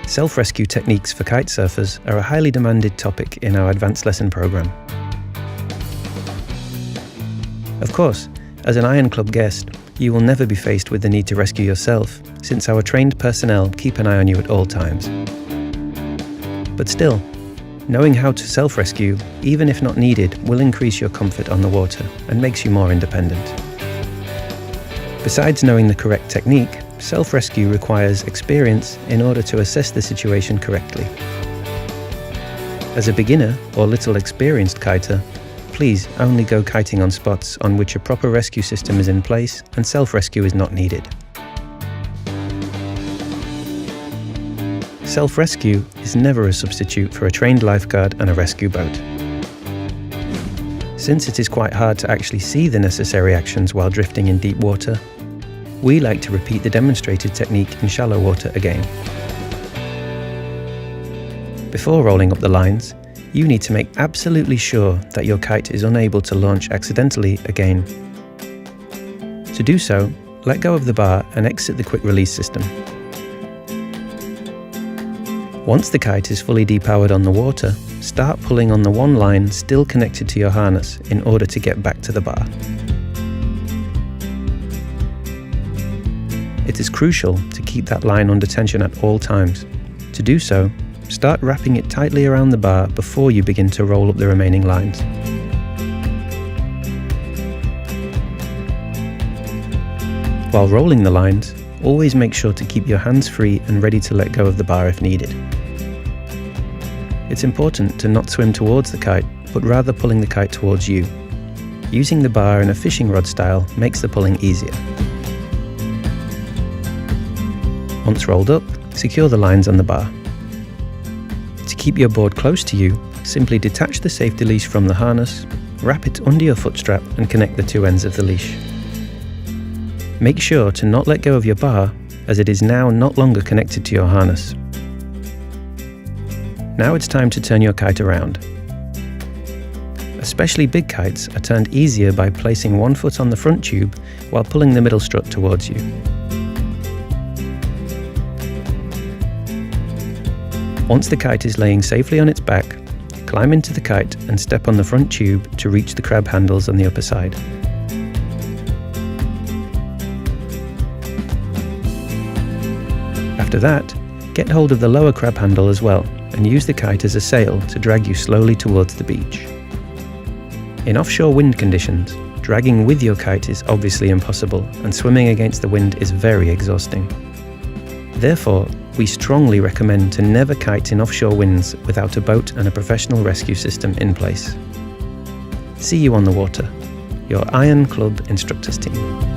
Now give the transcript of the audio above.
Self-rescue techniques for kite surfers are a highly demanded topic in our advanced lesson program. Of course, as an Iron Club guest, you will never be faced with the need to rescue yourself, since our trained personnel keep an eye on you at all times. But still, knowing how to self-rescue, even if not needed, will increase your comfort on the water and makes you more independent. Besides knowing the correct technique, self-rescue requires experience in order to assess the situation correctly. As a beginner or little experienced kiter, please only go kiting on spots on which a proper rescue system is in place and self-rescue is not needed. Self-rescue is never a substitute for a trained lifeguard and a rescue boat. Since it is quite hard to actually see the necessary actions while drifting in deep water, we like to repeat the demonstrated technique in shallow water again. Before rolling up the lines, you need to make absolutely sure that your kite is unable to launch accidentally again. To do so, let go of the bar and exit the quick release system. Once the kite is fully depowered on the water, start pulling on the one line still connected to your harness in order to get back to the bar. It is crucial to keep that line under tension at all times. To do so, start wrapping it tightly around the bar before you begin to roll up the remaining lines. While rolling the lines, always make sure to keep your hands free and ready to let go of the bar if needed. It's important to not swim towards the kite, but rather pulling the kite towards you. Using the bar in a fishing rod style makes the pulling easier. Once rolled up, secure the lines on the bar. To keep your board close to you, simply detach the safety leash from the harness, wrap it under your foot strap and connect the two ends of the leash. Make sure to not let go of your bar, as it is now not longer connected to your harness. Now it's time to turn your kite around. Especially big kites are turned easier by placing one foot on the front tube while pulling the middle strut towards you. Once the kite is laying safely on its back, climb into the kite and step on the front tube to reach the crab handles on the upper side. After that, get hold of the lower crab handle as well and use the kite as a sail to drag you slowly towards the beach. In offshore wind conditions, dragging with your kite is obviously impossible and swimming against the wind is very exhausting. Therefore, we strongly recommend to never kite in offshore winds without a boat and a professional rescue system in place. See you on the water. Your Iron Club Instructors Team.